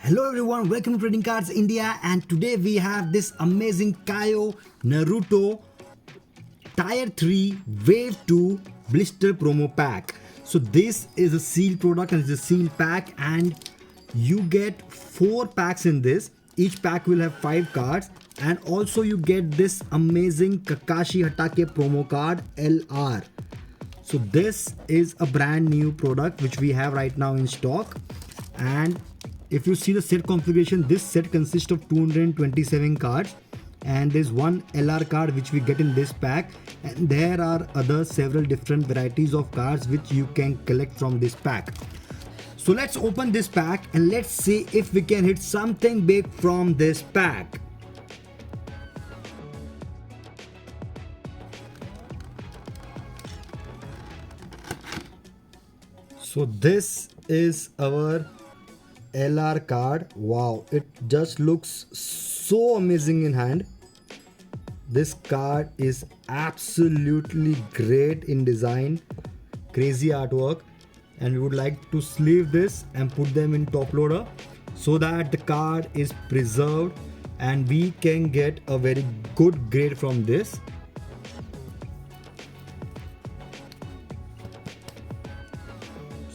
Hello everyone, welcome to Trading Cards India, and today we have this amazing Kayuo Naruto Tier 3 Wave 2 Blister Promo Pack. So this is a sealed product and it's a sealed pack, and you get 4 packs in this. Each pack will have 5 cards, and also you get this amazing Kakashi Hatake promo card LR. So this is a brand new product which we have right now in stock, and if you see the set configuration, this set consists of 227 cards, and there's one LR card which we get in this pack, and there are other several different varieties of cards which you can collect from this pack. So let's open this pack and let's see if we can hit something big from this pack. So this is our LR card. Wow, it just looks so amazing in hand. This card is absolutely great in design, crazy artwork, and we would like to sleeve this and put them in top loader so that the card is preserved and we can get a very good grade from this.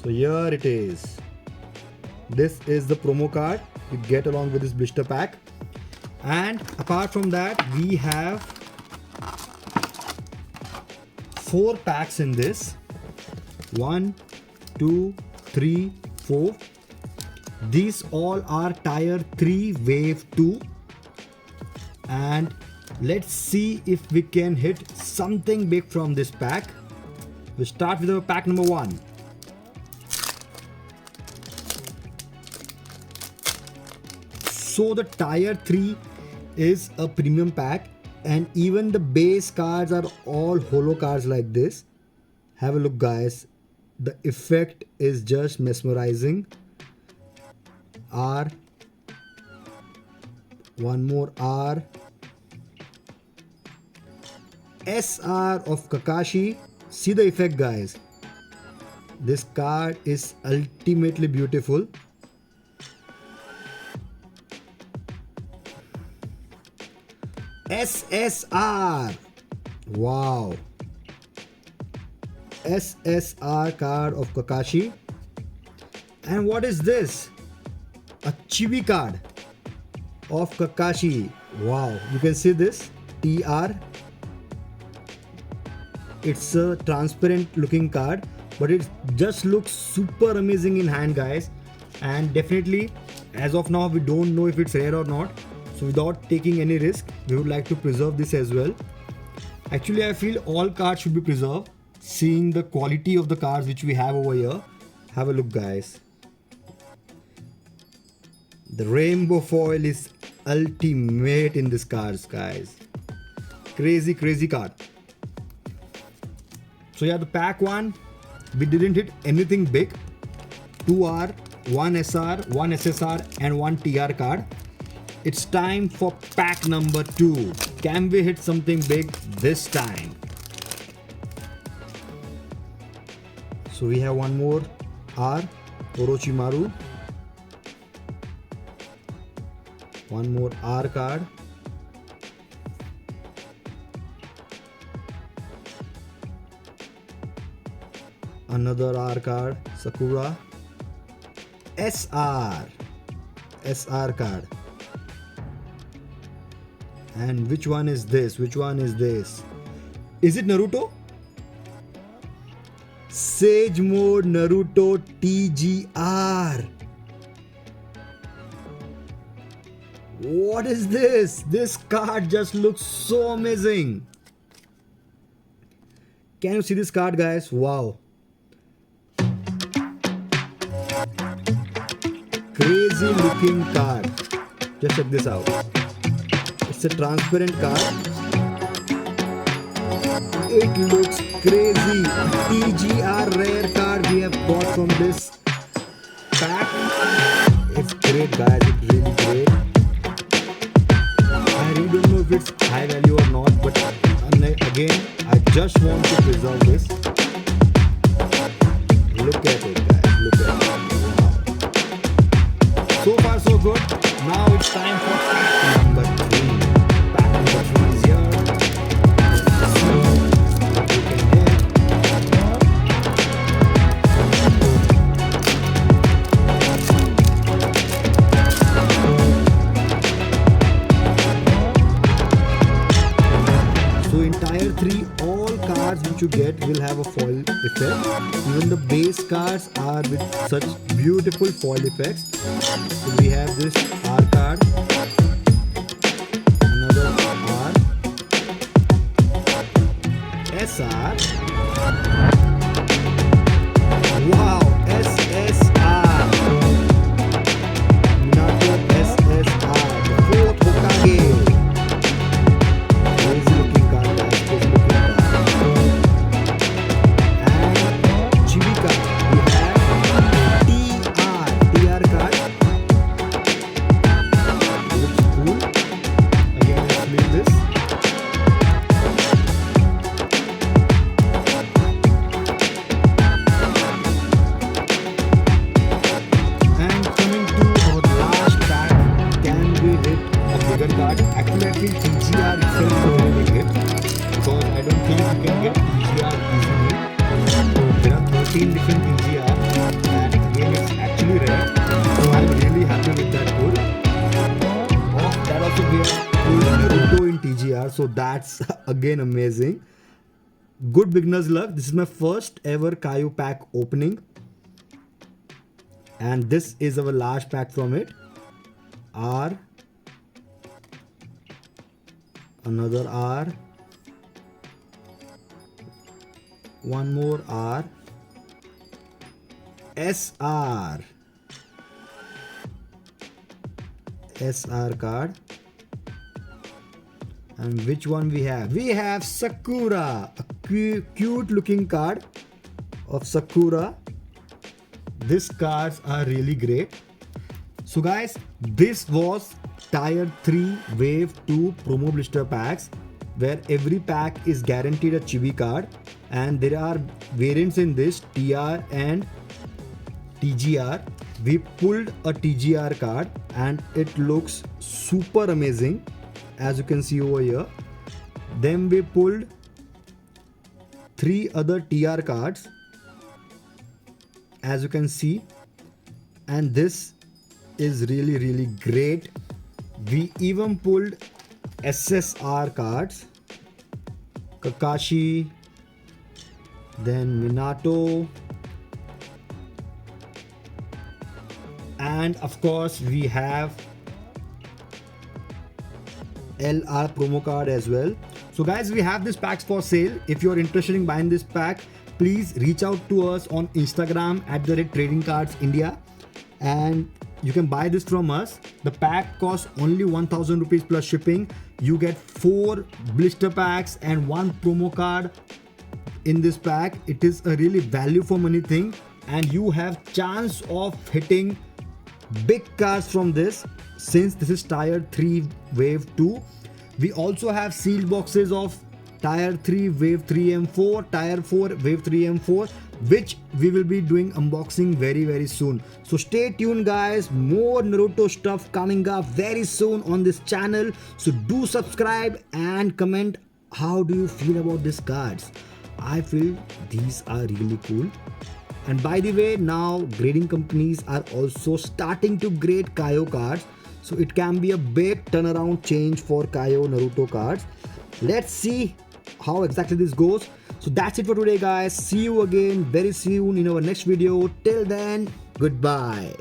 So here it is. This is the promo card you get along with this blister pack, and apart from that we have 4 packs in this. 1, 2, 3, 4. These all are Tier 3 Wave 2, and let's see if we can hit something big from this pack. We'll start with our pack number 1. So the Tier 3 is a premium pack, and even the base cards are all holo cards like this. Have a look guys, the effect is just mesmerizing. R, one more R, SR of Kakashi. See the effect guys, this card is ultimately beautiful. SSR, wow, SSR card of Kakashi. And what is this? A chibi card of Kakashi. Wow, you can see this TR. It's a transparent looking card, but it just looks super amazing in hand guys, and definitely as of now we don't know if it's rare or not. So without taking any risk, we would like to preserve this as well. Actually, I feel all cards should be preserved, seeing the quality of the cards which we have over here. Have a look guys. The rainbow foil is ultimate in this cards guys. Crazy card. So yeah, the pack 1, we didn't hit anything big. 2R, 1 SR, 1 SSR and 1 TR card. It's time for pack number 2. Can we hit something big this time? So we have one more R, Orochimaru. One more R card. Another R card, Sakura. SR card. And which one is this? Which one is this? Is it Naruto? Sage Mode Naruto TGR. What is this? This card just looks so amazing. Can you see this card guys? Wow. Crazy looking card. Just check this out. It's a transparent card. It looks crazy. TGR rare card we have got from this pack. It's great guys, it's really great. I really don't know if it's high value or not, but again, I just want to preserve this. Look at it guys, look at it. Wow. So far so good. Now it's time for pack number 3. Pack number 3 is here. Let's see what we can get. So in tier 3, all cards which you get will have a foil effect. Even the base cards are with such beautiful foil effects. So we have this R card, another R, SR, wow, SSR, Naruto SSR, the 4th Hokage. Crazy looking card, guys, crazy looking card. And Chivika, we have TR card. Looks cool. Again, let's leave this. And coming to our last pack, can we hit a bigger card? Actually, I feel TGR itself is a very big hit because I don't think you can get TGR easily. There are 13 different TGR and again it's actually rare. So I'm really happy with that pull. Oh, that also we have pulled Naruto in TGR, so that's again amazing. Good beginner's luck. This is my first ever Kayuo pack opening. And this is our last pack from it. R, another R, one more R, SR, SR card. And which one we have? We have Sakura, a cute looking card of Sakura. These cards are really great. So guys, this was tier 3 wave 2 promo blister packs, where every pack is guaranteed a chibi card, and there are variants in this TR and TGR. We pulled a TGR card and it looks super amazing, as you can see over here. Then we pulled 3 other TR cards, as you can see, and this is really great. We even pulled SSR cards, Kakashi, then Minato, and of course we have LR promo card as well. So guys, we have this packs for sale. If you are interested in buying this pack, please reach out to us on Instagram at @tradingcardsindia and you can buy this from us. The pack costs only 1000 rupees plus shipping. You get 4 blister packs and 1 promo card in this pack. It is a really value for money thing, and you have chance of hitting big cards from this, since this is tier 3 wave 2. We also have sealed boxes of tier 3 wave 3 and 4, tier 4 wave 3 and 4, which we will be doing unboxing very soon. So stay tuned guys, more Naruto stuff coming up very soon on this channel. So do subscribe and comment how do you feel about these cards. I feel these are really cool. And by the way, now grading companies are also starting to grade Kayuo cards, so it can be a big turnaround change for Kayuo Naruto cards. Let's see how exactly this goes. So that's it for today guys. See you again very soon in our next video. Till then, goodbye.